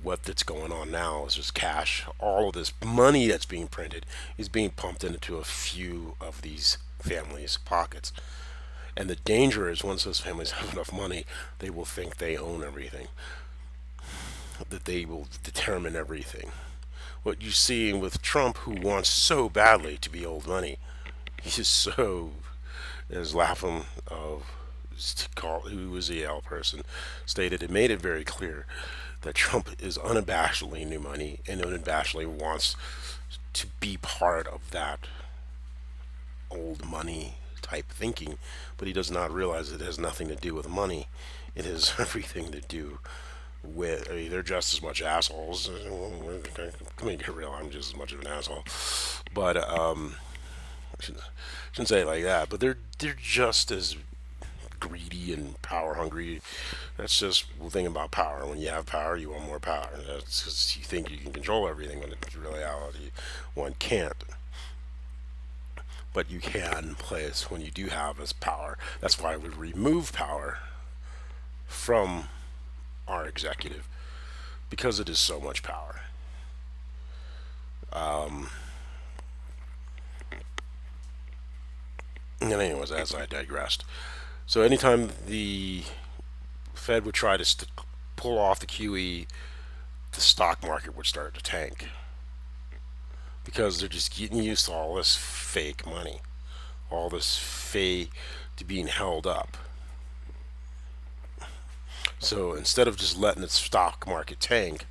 A: What that's going on now is just cash. All of this money that's being printed is being pumped into a few of these families' pockets. And the danger is once those families have enough money, they will think they own everything, that they will determine everything. What you see with Trump, who wants so badly to be old money, he's so, as Lapham of who was a Yale person stated, it made it very clear that Trump is unabashedly new money and unabashedly wants to be part of that old money type thinking, but he does not realize it has nothing to do with money. It has everything to do with, I mean, they're just as much assholes. Let me get real, I'm just as much of an asshole. But I shouldn't say it like that, but they're just as greedy and power hungry. That's just the thing about power. When you have power, you want more power. That's because you think you can control everything when in reality one can't. But you can place when you do have this power. That's why we remove power from our executive because it is so much power. And anyways, as I digressed. So anytime the Fed would try to pull off the QE, the stock market would start to tank because they're just getting used to all this fake money, all this fake to being held up. So instead of just letting the stock market tank,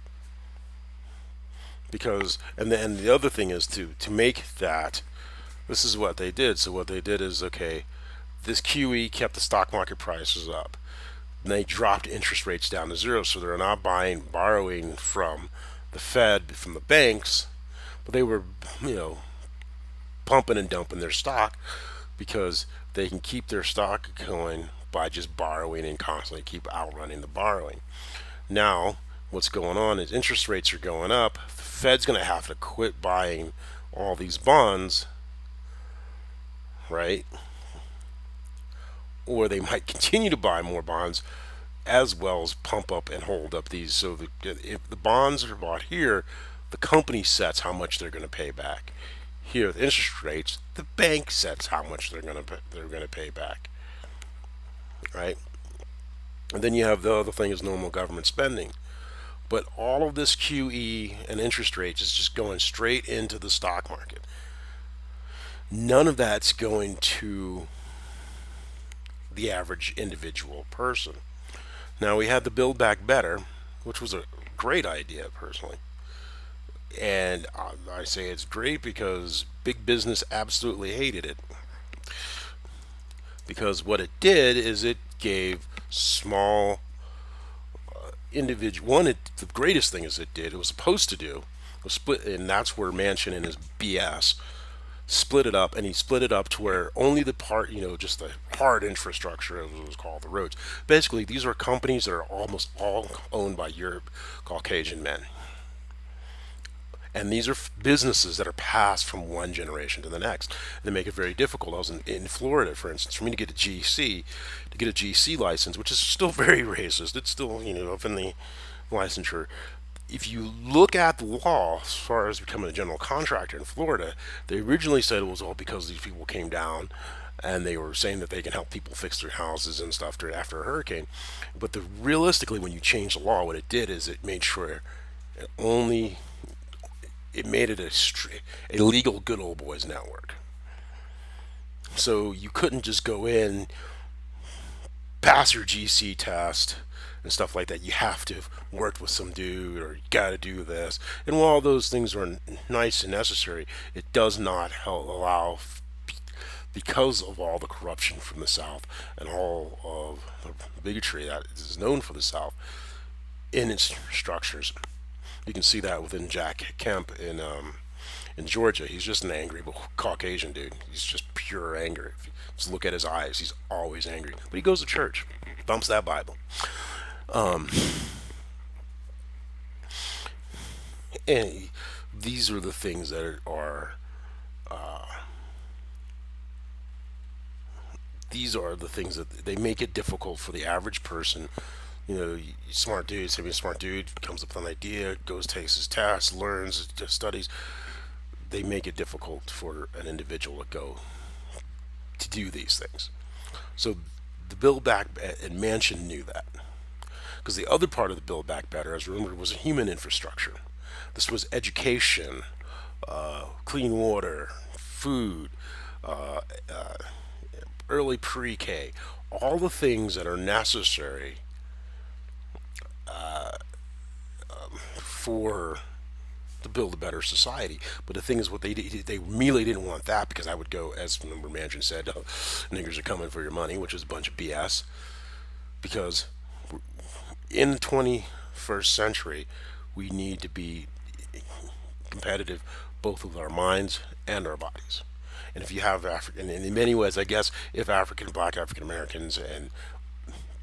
A: because and the other thing is to make that, this is what they did. So what they did is, okay, this QE kept the stock market prices up. And they dropped interest rates down to zero, so they're not borrowing from the Fed, from the banks, but they were, pumping and dumping their stock because they can keep their stock going by just borrowing and constantly keep outrunning the borrowing. Now, what's going on is interest rates are going up. The Fed's going to have to quit buying all these bonds, right? Or they might continue to buy more bonds as well as pump up and hold up these. So if the bonds are bought here, the company sets how much they're going to pay back. Here, with interest rates, the bank sets how much they're going to pay back, right? And then you have the other thing is normal government spending. But all of this QE and interest rates is just going straight into the stock market. None of that's going to the average individual person. Now, we had the Build Back Better, which was a great idea personally. And I say it's great because big business absolutely hated it. Because what it did is it gave small individual the greatest thing is it did, it was supposed to do, was split, and that's where Manchin and his BS split it up, and he split it up to where only the part, just the hard infrastructure, as it was called, the roads. Basically, these are companies that are almost all owned by Europe Caucasian men. And these are businesses that are passed from one generation to the next. They make it very difficult. I was in Florida, for instance, for me to get a GC license, which is still very racist. It's still, up in the licensure. If you look at the law as far as becoming a general contractor in Florida, they originally said it was all because these people came down and they were saying that they can help people fix their houses and stuff after a hurricane. But realistically, when you change the law, what it did is it made sure it only it made it a legal good old boys network. So you couldn't just go in, pass your GC test and stuff like that. You have to have worked with some dude, or you got to do this. And while those things are nice and necessary, it does not allow, because of all the corruption from the South and all of the bigotry that is known for the South in its structures. You can see that within Jack Kemp in Georgia. He's just an angry Caucasian dude. He's just pure anger. If you just look at his eyes, he's always angry. But he goes to church, thumps that Bible. And these are the things that these are the things that they make it difficult for the average person. Smart dude, say a smart dude comes up with an idea, goes, takes his test, learns, studies. They make it difficult for an individual to go to do these things. So the Build Back, and Manchin knew that. Because the other part of the Build Back Better, as remembered, was a human infrastructure. This was education, clean water, food, early pre-K, all the things that are necessary for to build a better society. But the thing is, what they immediately didn't want that, because I would go, as Member Manchin said, oh, niggers are coming for your money, which is a bunch of BS. Because in the 21st century, we need to be competitive both with our minds and our bodies. And if you have African, and in many ways, I guess, if Black African Americans, and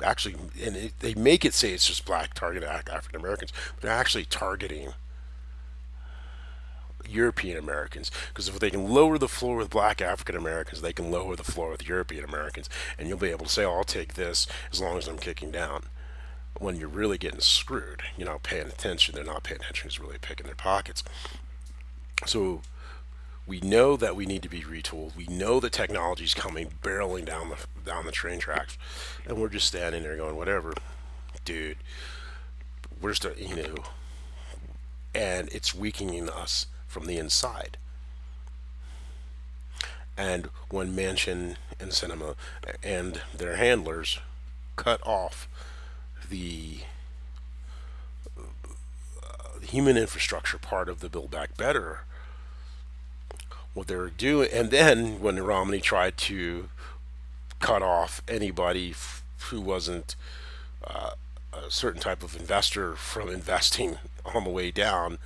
A: actually, and they make it say it's just black targeted African Americans, but they're actually targeting European Americans, because if they can lower the floor with black African Americans, they can lower the floor with European Americans, and you'll be able to say, oh, I'll take this as long as I'm kicking down. When you're really getting screwed, you're not paying attention. They're not paying attention. It's really picking their pockets. So we know that we need to be retooled. We know that technology is coming barreling down the train tracks, and we're just standing there going, whatever, dude. We're just and it's weakening us from the inside. And when Manchin and Sinema and their handlers cut off the human infrastructure part of the Build Back Better, what they were doing, and then when Romney tried to cut off anybody who wasn't a certain type of investor from investing on the way down,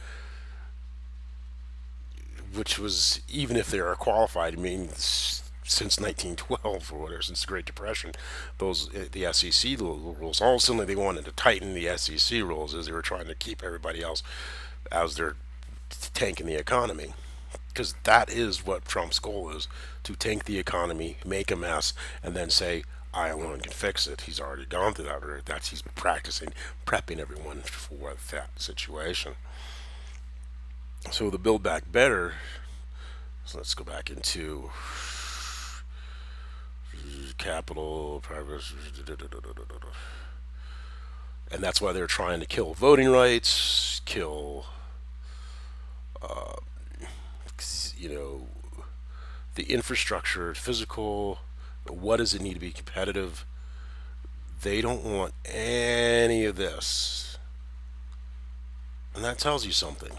A: which was, even if they are qualified, I mean, since 1912 or whatever, since the Great Depression, the SEC rules, all of a sudden they wanted to tighten the SEC rules as they were trying to keep everybody else as they're tanking the economy. Because that is what Trump's goal is, to tank the economy, make a mess, and then say, I alone can fix it. He's already gone through that. He's practicing, prepping everyone for that situation. So the Build Back Better, so let's go back into capital, private, and that's why they're trying to kill voting rights, kill, the infrastructure, physical. What does it need to be competitive? They don't want any of this, and that tells you something.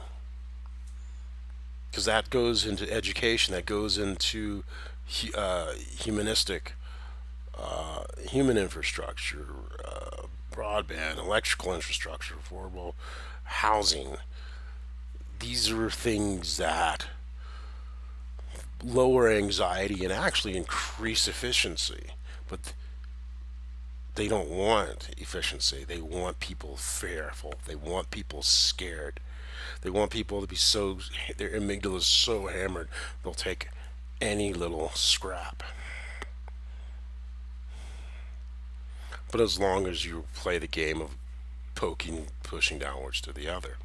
A: Because that goes into education, that goes into humanistic, human infrastructure, broadband, electrical infrastructure, affordable housing. These are things that lower anxiety and actually increase efficiency. But they don't want efficiency. They want people fearful. They want people scared. They want people to be so, their amygdala is so hammered, they'll take any little scrap. But as long as you play the game of poking, pushing downwards to the other.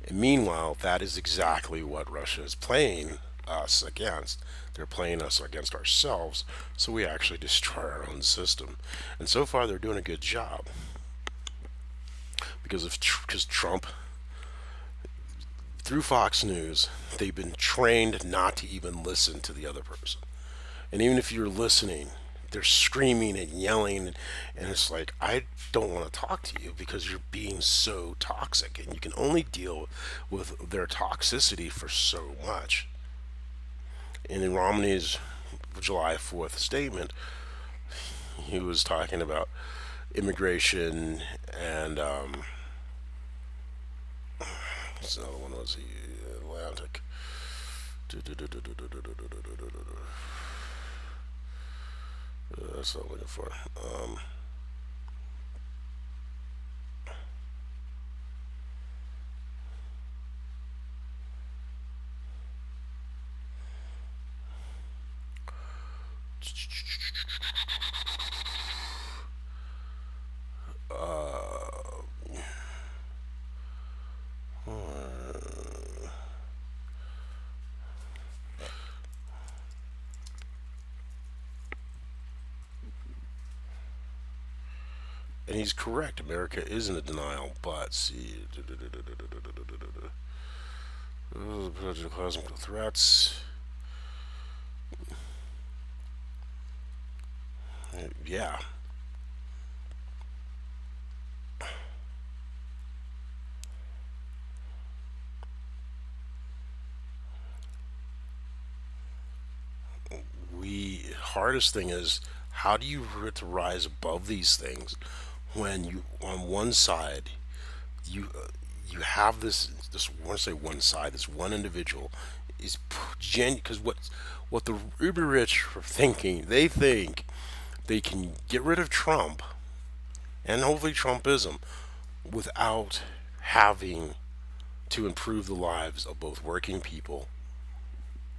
A: And meanwhile, that is exactly what Russia is playing us against. They're playing us against ourselves, so we actually destroy our own system. And so far, they're doing a good job because Trump, through Fox News, they've been trained not to even listen to the other person. And even if you're listening, they're screaming and yelling, and it's like, I don't want to talk to you because you're being so toxic, and you can only deal with their toxicity for so much. And in Romney's July 4th statement, he was talking about immigration and what's another one, was he Atlantic? That's what I'm looking for. And he's correct. America is in a denial, but see, cosmic threats. Yeah, we hardest thing is how do you to rise above these things when you on one side you you have this I want to say one side, this one individual is because what the uber rich are thinking, they think they can get rid of Trump and hopefully Trumpism without having to improve the lives of both working people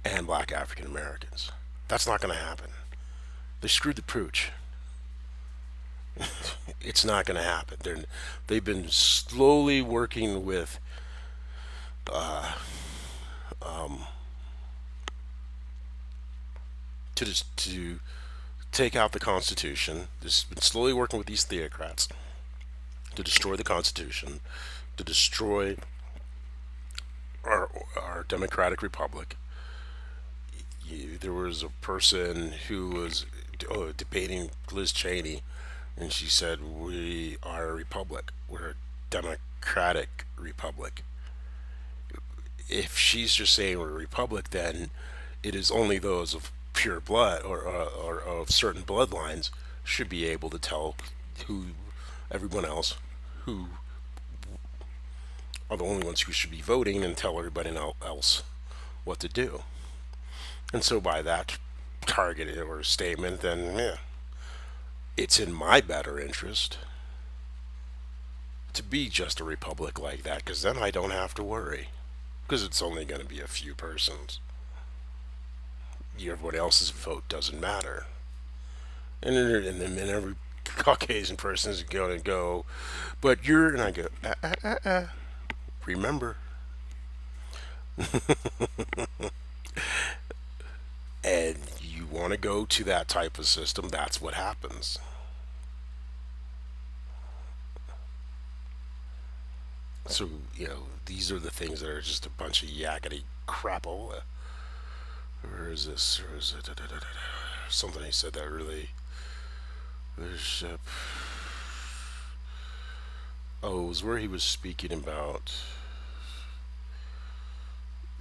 A: and black African Americans. That's not going to happen. They screwed the pooch. It's not going to happen. They've been slowly working with to take out the Constitution. This has been slowly working with these theocrats to destroy the Constitution, to destroy our democratic republic. There was a person who was debating Liz Cheney, and she said, "We are a republic. We're a democratic republic." If she's just saying we're a republic, then it is only those of pure blood or of certain bloodlines should be able to tell who everyone else who are the only ones who should be voting and tell everybody else what to do. And so by that target or statement, then yeah, it's in my better interest to be just a republic like that, because then I don't have to worry, because it's only going to be a few persons. Everyone else's vote doesn't matter, and then every Caucasian person is going to go, but you're, and I go, remember, and you want to go to that type of system, that's what happens. So, these are the things that are just a bunch of yakety crapola. Where is this? Where is it? Something he said that really. Bishop. Oh, it was where he was speaking about.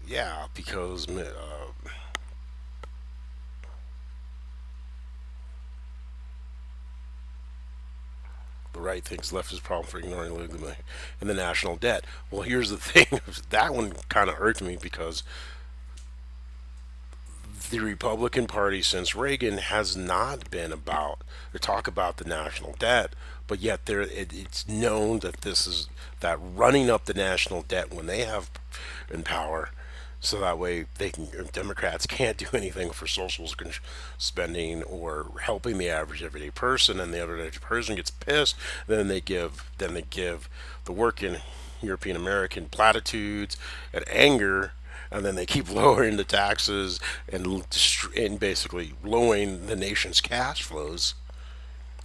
A: Yeah, because the right things, left his problem for ignoring and the national debt. Well, here's the thing: that one kind of irked me because the Republican Party since Reagan has not been about to talk about the national debt, but yet it's known that this is that running up the national debt when they have in power, so that way they can Democrats can't do anything for social spending or helping the average everyday person, and the average person gets pissed. Then they give the working European American platitudes and anger, and then they keep lowering the taxes and basically lowering the nation's cash flows,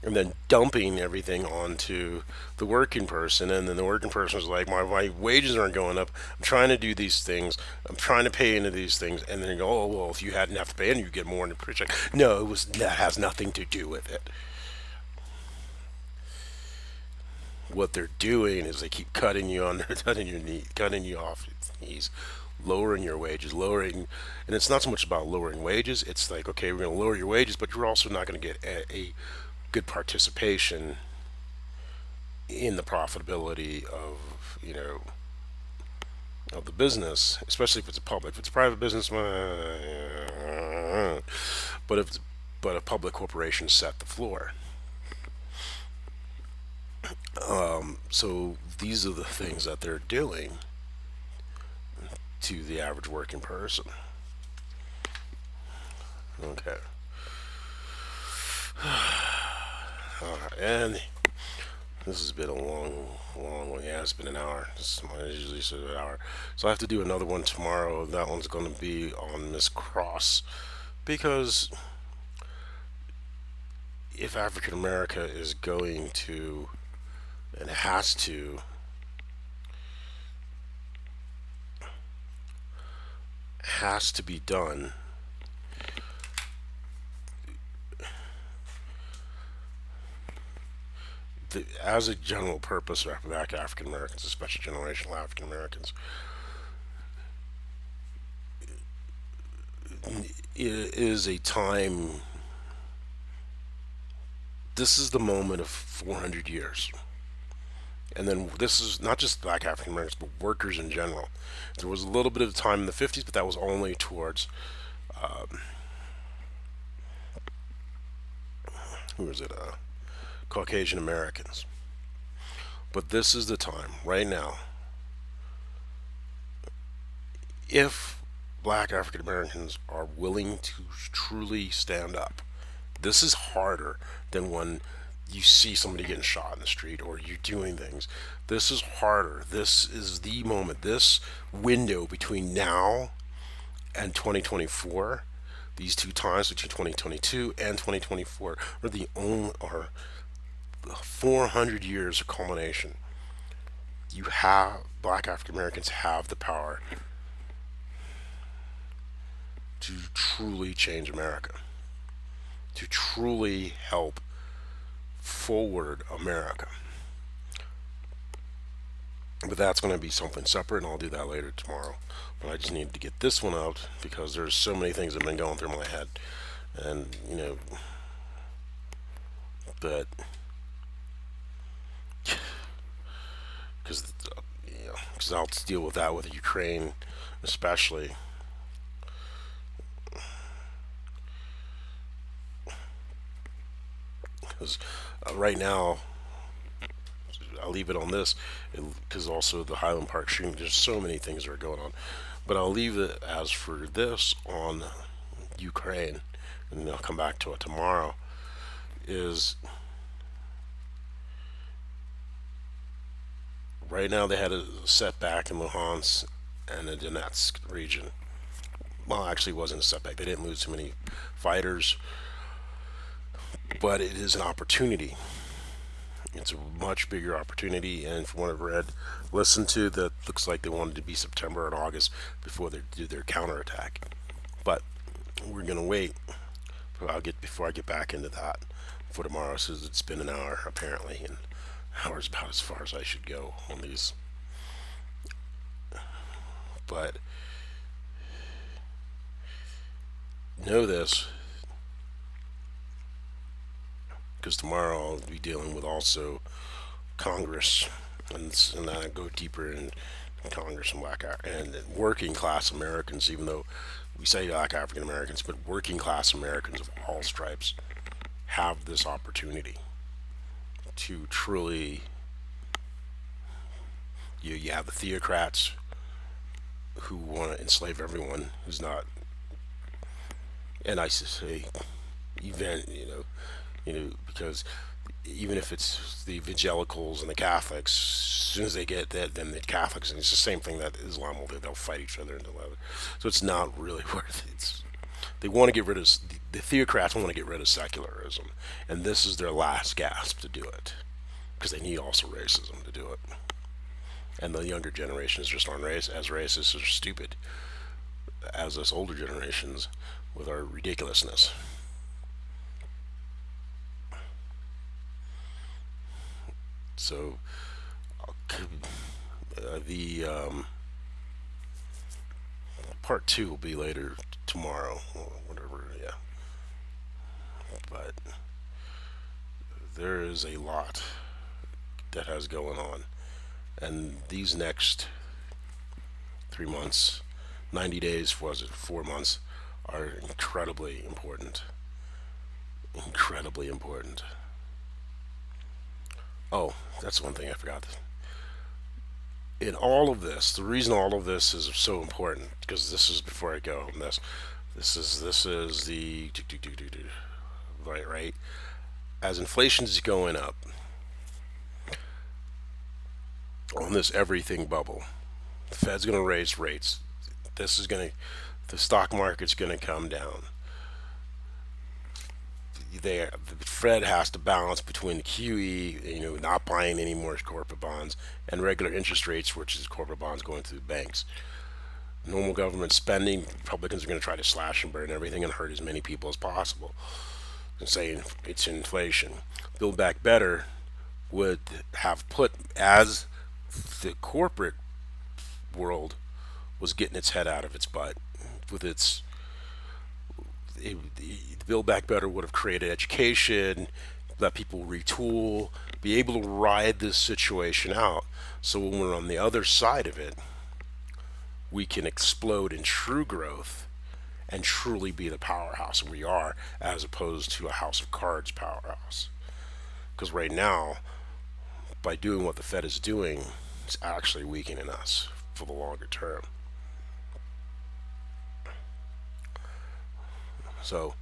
A: and then dumping everything onto the working person. And then the working person is like, my wages aren't going up. I'm trying to do these things. I'm trying to pay into these things. And then they go, oh, well, if you hadn't have to pay in, you get more in a paycheck. No, that has nothing to do with it. What they're doing is they keep cutting you on, cutting your knee, cutting you off your knees, lowering your wages, lowering, and it's not so much about lowering wages. It's like, okay, we're going to lower your wages, but you're also not going to get a good participation in the profitability of of the business, especially if it's a public. If it's a private business, but if but a public corporation set the floor. So these are the things that they're doing to the average working person. Okay. And this has been a long one. Yeah, it's been an hour. I usually say an hour. So I have to do another one tomorrow. That one's going to be on Miss Cross. Because if African America is going to, and has to be done, as a general purpose, black African Americans, especially generational African Americans, it is a time. This is the moment of 400 years. And then this is not just black African Americans, but workers in general. There was a little bit of time in the 50s, but that was only towards, who was it, Caucasian Americans. But this is the time, right now, if black African Americans are willing to truly stand up. This is harder than when you see somebody getting shot in the street or you're doing things. This is harder. This is the moment. This window between now and 2024, these two times between 2022 and 2024 are 400 years of culmination. You have black African Americans have the power to truly change America, to truly help forward America. But that's going to be something separate, and I'll do that later tomorrow. But I just needed to get this one out because there's so many things that have been going through my head, and that because because I'll deal with that with Ukraine, especially. Because right now, I'll leave it on this, because also the Highland Park shooting. There's so many things that are going on, but I'll leave it as for this on Ukraine, and I'll come back to it tomorrow. Is right now they had a setback in Luhansk and the Donetsk region. Well, actually, it wasn't a setback. They didn't lose too many fighters, but it is an opportunity. It's a much bigger opportunity, and from what I've read, listened to, that looks like they wanted to be September and August before they do their counterattack. But we're gonna wait. Before I get back into that for tomorrow, since it's been an hour apparently, and an hour's about as far as I should go on these. But know this, because because tomorrow I'll be dealing with also Congress, and then I go deeper in Congress and and working class Americans. Even though we say Black African Americans, but working class Americans of all stripes have this opportunity to truly. You have the theocrats who want to enslave everyone who's not, and I say event, because even if it's the evangelicals and the Catholics, as soon as they get that, then the Catholics, and it's the same thing that Islam will do. They'll fight each other into leather. So it's not really worth it. They want to get rid of the theocrats want to get rid of secularism, and this is their last gasp to do it, because they need also racism to do it. And the younger generations just aren't as racist or stupid as us older generations with our ridiculousness. So the part two will be later tomorrow or whatever. Yeah, but there is a lot that has going on, and these next 3 months, 90 days, was it 4 months, are incredibly important. Incredibly important. Oh, that's one thing I forgot. In all of this, the reason all of this is so important, because this is before I go on this. This is the right. As inflation is going up on this everything bubble, the Fed's going to raise rates. This is going to, the stock market's going to come down. The Fed has to balance between the QE, not buying any more corporate bonds, and regular interest rates, which is corporate bonds going through the banks. Normal government spending, Republicans are going to try to slash and burn everything and hurt as many people as possible. And saying it's inflation. Build Back Better would have put, as the corporate world was getting its head out of its butt with its Build Back Better would have created education, let people retool, be able to ride this situation out. So when we're on the other side of it, we can explode in true growth and truly be the powerhouse we are, as opposed to a house of cards powerhouse. Because right now, by doing what the Fed is doing, it's actually weakening us for the longer term. So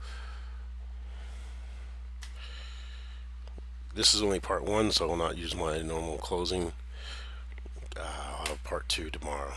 A: this is only part one, so I will not use my normal closing. I'll have part two tomorrow.